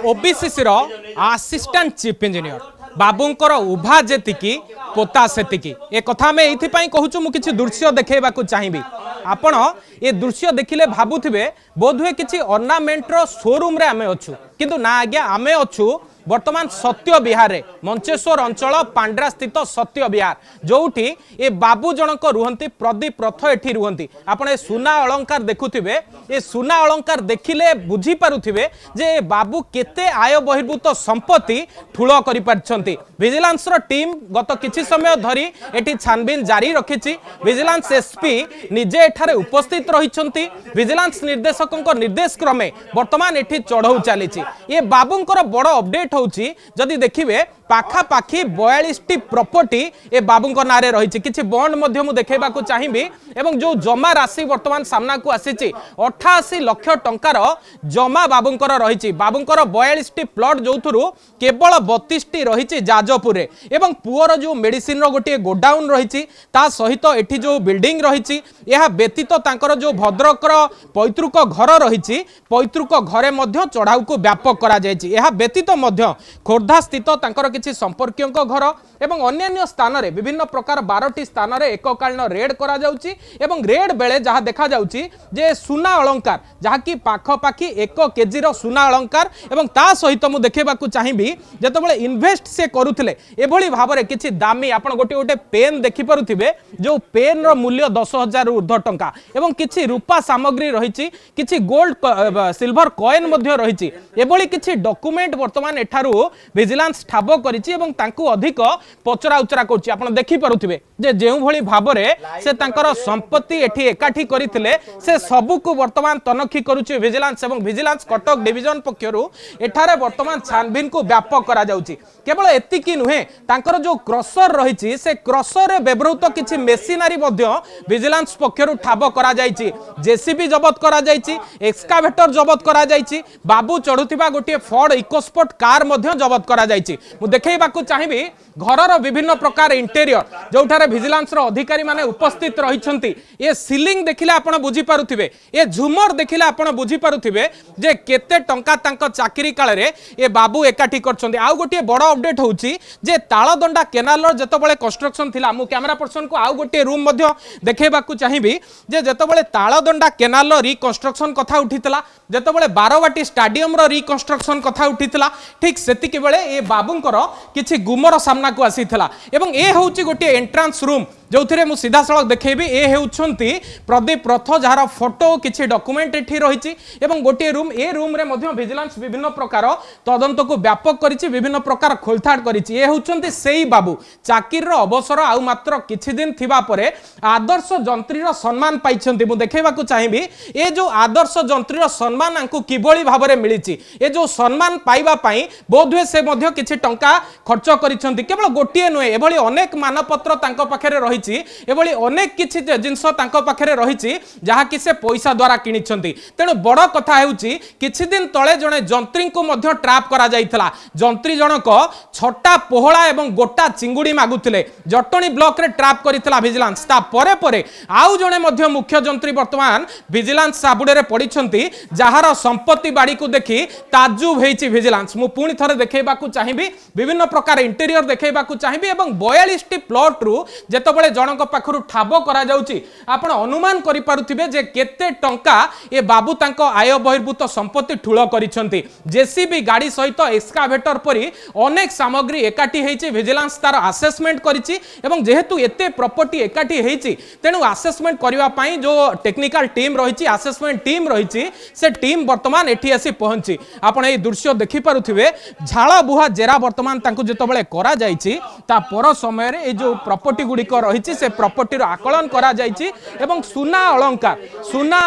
ओबीसीसी रो assistant chief engineer बाबूंकर उभा जेतिकी पोता सेतिकी ए कथा में एइथिपाई कहूछु मु किछि दृश्य देखेबाकू चाहिबी आपण ए दृश्य देखिले भाबुथिबे बोधुए किछि ऑर्नामेंट रो शोरूम रे आमे अछु किंतु ना आज्ञा आमे अछु वर्तमान सत्य विहार मंचेश्वर अंचल पांड्रा स्थित सत्य विहार जोठी ए बाबू जनक रुहंती प्रदीप रथ एठी रुहंती आपण ए सुना अलंकार देखुथिबे ए सुना अलंकार देखिले बुझी पारुथिबे जे बाबू केते आय बहिर्भूत संपत्ति ठुल करि पारछंती। विजिलेंस रो टीम गत किछि समय धरी एठी छानबीन जारी रखिछि। विजिलेंस एसपी निजे एठारे उपस्थित रहिछंती। विजिलेंस निर्देशकक निर्देश क्रमे वर्तमान एठी चढ़ौ चलीछि। ए बाबूंकर बड़ अपडेट होउछि जदि देखिबे पाखापाखी 42टी प्रॉपर्टी ए बाबूंक नारे रही किछि बॉन्ड मध्य मु देखेबाकू चाहिबी एवं जो जमा राशि वर्तमान सामना को आसीछि 88 लाख टंकार जमा बाबूंकर रही बाबूंकर 42टी प्लॉट जोथुरु केवल 32टी रही जाजपुर एवं पुअर जो मेडिसिन रो गोटे गोडाउन रही ता सहित एठी जो बिल्डिंग रही यह व्यतीत तांकर जो भद्रक पैतृक घर रही पैतृक घरे मध्य चढ़ाऊ को व्यापक करा जायछि। यह व्यतीत मध्य खोर्धा स्थित तांकर किछि संपर्कियों घर एवं अन्य स्थान रे विभिन्न प्रकार 12टी स्थान रे एककालीन रेड करा जाउछि एवं रेड बेले जहाँ देखा जाउछि जे सुना अलंकार जहाँ की पाखपाखी 1 केजी रो सुना अलंकार एवं ता सहित मु देखेबाकू चाहिबी जेतबेले इन्वेस्ट से करूथिले एभली भाबरे किछि दामी आपण गोटे गोटे पेन देखि पारुथिबे जो पेन रो मूल्य 10,000 ऊर्ध्व टंका एवं किछि रूपा सामग्री रहिछि किछि गोल्ड सिल्वर कॉइन मध्य रहिछि एभली किछि डॉक्यूमेंट वर्तमान एठारू विजिलेंस ठाब करिछि एवं तांकु अधिक पचरा उचरा करछि। आपण देखि पारुथिबे जे जेउ भली भाबरे से तांकर संपत्ति एठी एकाठी करिथिले से सबु को वर्तमान तनखी करूछि विजिलेंस एवं विजिलेंस कटक डिवीजन पक्षरु एठारे वर्तमान छानबीन को व्यापक करा जाउछि। केवल एतिकी नुहे तांकर जो क्रशर रहिछि से क्रशर रे व्यवहृत किछि मेशिनरी मध्य विजिलेंस पक्षरु ठाब करा जाइछि। जेसीबी जब्त करा जाइछि एक्सकावेटर जब्त करा जाइछि बाबू चढ़ुथिबा गोटे फोर्ड इकोस्पोर्ट कार मध्य जब्त करा जाइछि। मु देखैबाकू चाहिबी घरर विभिन्न प्रकार इंटेरियर जोठारे विजिलेंस रो अधिकारी माने उपस्थित रहिछंती। ए सीलिंग देखिले आपण बुझी पारुथिबे ए झुमर देखिले आपण बुझी पारुथिबे जे केते टंका तांको चाकरी काल रे ए बाबू एकाठी करछंती। आउ गोटे बड़ अपडेट होउची जे ताळदंडा केनाल रो जतबेले कंस्ट्रक्शन थिला मु कैमरा पर्सन को आउ गोटे रूम मध्य देखैबाकू चाहिबी जे जतबेले ताळदंडा केनाल रो रिकंस्ट्रक्शन कथा उठितला जतबेले बारवाटी स्टेडियम रो रिकंस्ट्रक्शन कथा उठितला ठीक सेतिके बेले ए बाबूंकर किछि गुमर सामना को आसीथला एवं ए होउची गोटे एंट्रांस रूम जो थे मुझे सीधा सड़क देखेबी ए हेउछंती प्रदीप रथ जार फोटो किछि डॉक्यूमेंट एठी रहिछि एवं गोटे रूम ए रूम रे मध्य विजिलेंस विभिन्न प्रकार तदंत को व्यापक करिछि विभिन्न प्रकार खोलथाड़ करिछि। ए हेउछंती सेही बाबू चाकिर रो अवसर आउ मात्र किछि दिन थिबा परे आदर्श जंत्री रो सम्मान पाइछंती। मु देखेबाकू चाहिबी ए जो आदर्श जंत्री रो सम्मान आंकु किबोली भाबरे मिलिछि ए जो सम्मान पाइबा पई बोधवे से मध्य किछि टंका खर्च करिछंती। केवल गोटिए नुहे एभली अनेक मानपत्र तांको पाखरे रही एभली अनेक किछि जिंस तांको पाखरे रही जहा कि से पैसा द्वारा किनिछंती। तेणु बड़ कथा हेउची किछि दिन तळे जणे जंत्री को मध्य ट्रैप करा जाइतला। जंत्री जनक छटा पोहळा एवं गोटा चिंगुडी मागुथिले जटणी ब्लॉक रे ट्रैप करितला विजिलेंस। ता परे परे आउ जणे मध्य मुख्य जंत्री वर्तमान विजिलेंस साबुडे रे पडिछंती जहार संपत्ति बाड़ी को देखि ताज्जुब हेछि विजिलेंस। मु पुणी थरे देखैबाकू चाहिबी विभिन्न प्रकार इंटेरियर देखैबाकू चाहिबी एवं 42टी प्लॉट रु जेतबेले जनक पाखरु ठाब करा जाउची आपण अनुमान करि पारुथिबे जे केते टंका ए बाबू तांको आय बहिर्भूत संपत्ति ठुळ करिसंती। जेसीबी गाड़ी सहित एक्सकावेटर परी अनेक सामग्री एकाठी हेछि विजिलेंस तार असेसमेंट करिछि एवं जेहेतु एते प्रॉपर्टी एकाठी हेछि तेनु असेसमेंट करिवा पई जो टेक्निकल टीम रहिछि असेसमेंट टीम रहिछि से टीम वर्तमान एठी आसी पहुंची। आपण ए दृश्य देखि पारुथिबे झाळा बुहा जेरा वर्तमान तांको जेतबेले करा जाइछि ता पर समय रे ए जो प्रॉपर्टी गुडी को रही से प्रॉपर्टी आकलन करा जाइछि एवं सुना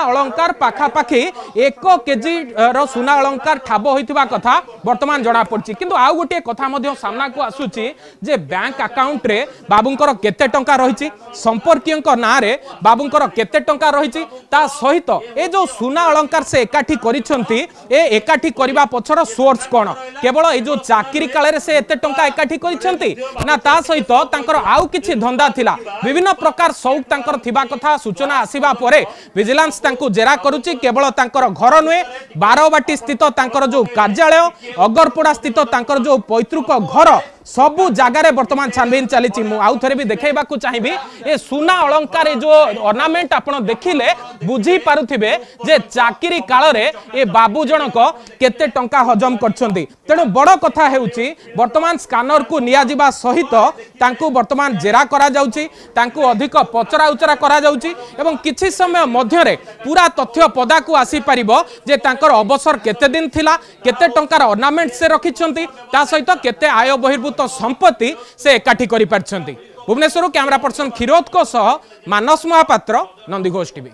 अलंकार पाखापाखी 1 केजी रो सुना अलंकार ठाब होइथिबा कथा वर्तमान जणा पड़छि। किंतु आउ गोटे कथा मध्य सामना को आसुछि जे बैंक अकाउंट रे बाबूंकर केते टंका रहिछि संपर्कियों ना रे बाबूंकर केते टंका रहिछि ता सहित ए जो सुना अलंकार से एकाठी करिसंती ए एकाठी करबा पछर सोर्स कोन केवल ए जो चाकरी काले रे से एते टंका एकाठी करिसंती ना ता सहित तांकर आउ किछि धंदा थिला विभिन्न प्रकार शौक तांकर थिबा कथा सूचना आसीबा परे विजिलेंस तांकु जेरा करूची केवल तांकर घर नुहे बारवाटी स्थित तांकर जो कार्यालय अगरपड़ा स्थित तांकर जो पैतृक घर सबु जगार बर्तमान छानबीन चली आउ थे भी देखा चाहिए ये सुना अलंकार जो अर्नामेंट आप देखिले बुझी पारुथिबे जे चाकरी काल रे ए बाबू जनक केते टंका हजम करछंती तेणु बड़ कथा हेउची वर्तमान स्कानर को निया जिबा सहित तांकु वर्तमान जेरा करा जाउची तांकु अधिक पचरा उचरा करा जाउची एवं किछि समय मध्य रे पूरा तथ्य पदा को आसी परिबो जे तांकर अवसर केते दिन थिला केते टंकार अर्नामेंट से रखिछंती ता सहित केते आय बहिर्भूत संपत्ति से एकाठी करि पारछंती। भुवनेश्वर कैमरा पर्सन खिरोद को सह मानस महापात्र नंदीघोष टीवी।